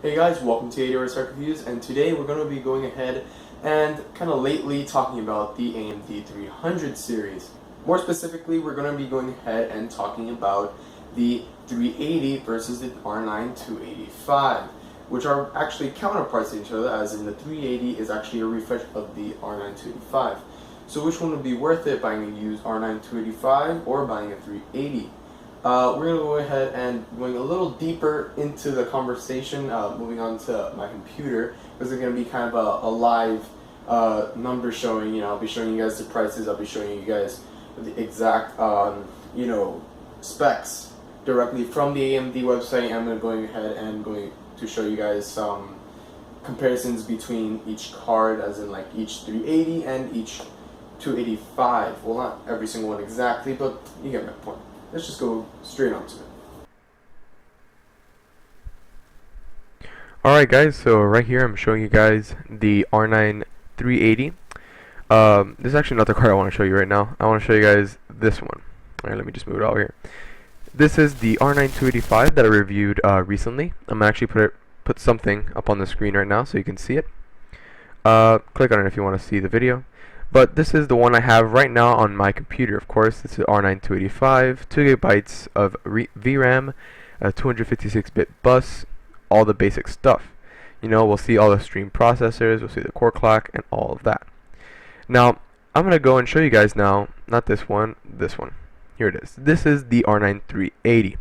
Hey guys, welcome to ADR Start Reviews, and today we're going to be going ahead and kind of lately talking about the AMD 300 series. More specifically, we're going to be going ahead and talking about the 380 versus the R9 285, which are actually counterparts to each other, as in the 380 is actually a refresh of the R9 285. So which one would be worth it, buying a used R9 285 or buying a 380? We're going to go ahead and going a little deeper into the conversation, moving on to my computer, because it's going to be kind of a live number showing. I'll be showing you guys the prices, I'll be showing you guys the exact, specs directly from the AMD website. I'm going ahead and going to show you guys some comparisons between each card, as in like each 380 and each 285. Well, not every single one exactly, but you get my point. Let's just go straight on to it. Alright guys, so right here I'm showing you guys the R9 380. This is actually not the card I want to show you right now. I want to show you guys this one. Alright, let me just move it over here. This is the R9 285 that I reviewed recently. I'm going to actually put something up on the screen right now so you can see it. Click on it if you want to see the video. But this is the one I have right now on my computer. Of course, this is R9 285, 2 gigabytes of VRAM, a 256-bit bus, all the basic stuff. We'll see all the stream processors, we'll see the core clock, and all of that. Now, I'm going to go and show you guys now, not this one, this one. Here it is. This is the R9 380.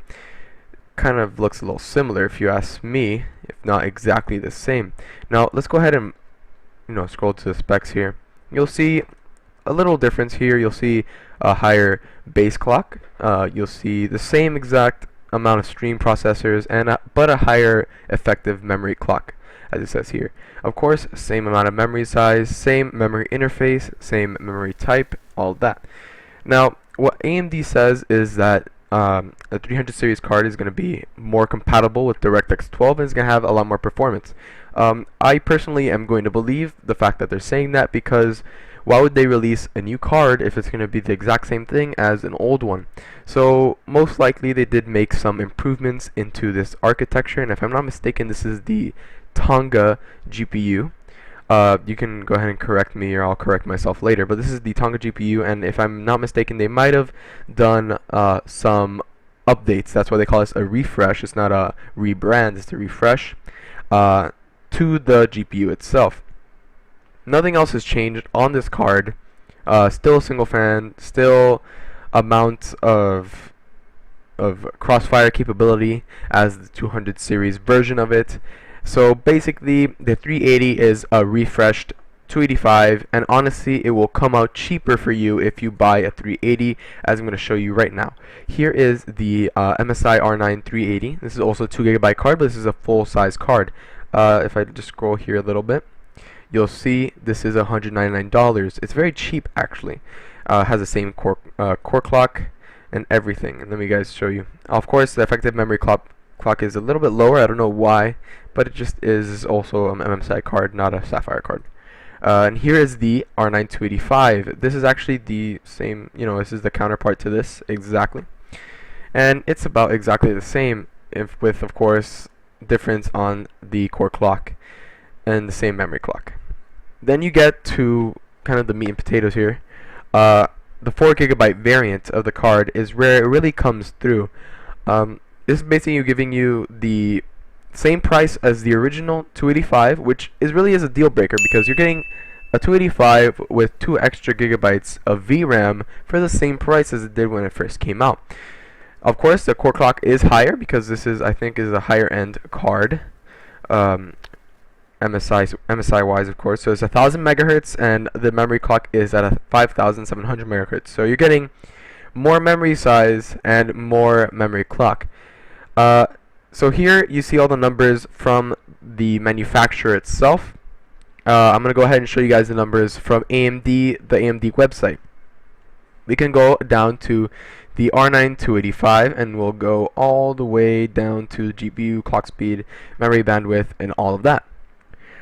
Kind of looks a little similar if you ask me, if not exactly the same. Now, let's go ahead and scroll to the specs here. You'll see a little difference here. You'll see a higher base clock. You'll see the same exact amount of stream processors, but a higher effective memory clock, as it says here. Of course, same amount of memory size, same memory interface, same memory type, all of that. Now, what AMD says is that the 300 series card is going to be more compatible with DirectX 12 and is going to have a lot more performance. I personally am going to believe the fact that they're saying that, because why would they release a new card if it's going to be the exact same thing as an old one? So most likely they did make some improvements into this architecture, and if I'm not mistaken, this is the Tonga GPU. You can go ahead and correct me, or I'll correct myself later, but this is the Tonga GPU, and if I'm not mistaken, they might have done some updates. That's why they call this a refresh. It's not a rebrand, it's a refresh to the GPU itself. Nothing else has changed on this card. Still a single fan, still amount of crossfire capability as the 200 series version of it. So basically, the 380 is a refreshed 285, and honestly, it will come out cheaper for you if you buy a 380, as I'm going to show you right now. Here is the MSI R9 380. This is also a 2 gigabyte card, but this is a full-size card. If I just scroll here a little bit, you'll see this is $199. It's very cheap, actually. Has the same core clock and everything. And let me guys show you. Of course, the effective memory clock is a little bit lower. I don't know why, but it just is also an MSI card, not a Sapphire card. And here is the R9 285. This is actually the same, this is the counterpart to this, exactly. And it's about exactly the same, with, of course, difference on the core clock and the same memory clock. Then you get to kind of the meat and potatoes here. The 4 gigabyte variant of the card is where it really comes through. This is basically giving you the same price as the original 285, which really is a deal breaker, because you're getting a 285 with 2 extra gigabytes of VRAM for the same price as it did when it first came out. Of course, the core clock is higher, because this is, I think, is a higher end card, MSI wise, of course. So it's 1000 megahertz, and the memory clock is at a 5700 megahertz. So you're getting more memory size and more memory clock. So here you see all the numbers from the manufacturer itself. I'm going to go ahead and show you guys the numbers from AMD, the AMD website. We can go down to the R9 285, and we'll go all the way down to GPU, clock speed, memory bandwidth, and all of that.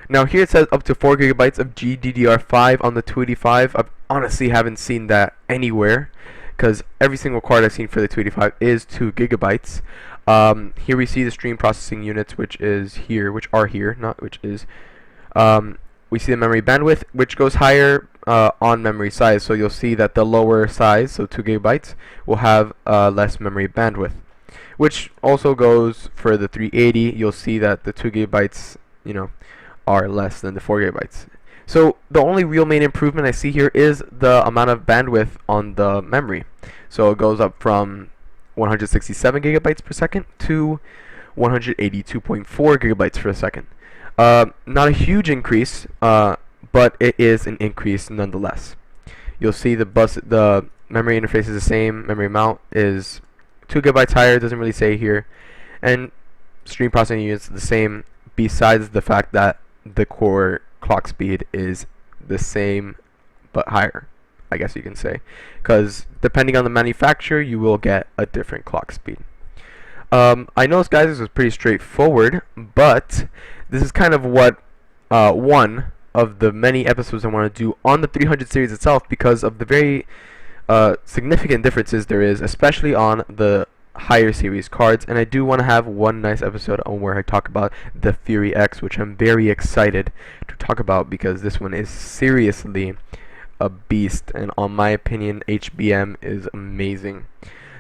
Now here it says up to 4 gigabytes of GDDR5 on the 285. I honestly haven't seen that anywhere, because every single card I've seen for the 285 is 2 gigabytes. Here we see the stream processing units, which are here, not which is. We see the memory bandwidth, which goes higher on memory size. So you'll see that the lower size, so 2 gigabytes, will have less memory bandwidth. Which also goes for the 380. You'll see that the 2 gigabytes, are less than the 4 gigabytes. So the only real main improvement I see here is the amount of bandwidth on the memory. So it goes up from 167 gigabytes per second to 182.4 gigabytes per second. Not a huge increase, but it is an increase nonetheless. You'll see the memory interface is the same. Memory amount is 2 gigabytes higher. Doesn't really say here, and stream processing units the same. Besides the fact that the core clock speed is the same but higher, I guess you can say, because depending on the manufacturer, you will get a different clock speed. I know, guys, this was pretty straightforward, but this is kind of what one of the many episodes I want to do on the 300 series itself, because of the very significant differences there is, especially on the higher series cards. And I do want to have one nice episode on where I talk about the Fury X, which I'm very excited to talk about, because this one is seriously a beast, and on my opinion, HBM is amazing.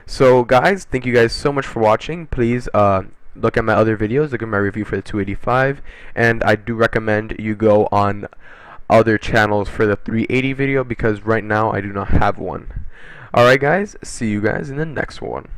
So guys, thank you guys so much for watching. Please look at my other videos, look at my review for the 285, and I do recommend you go on other channels for the 380 video, because right now I do not have one. Alright guys, see you guys in the next one.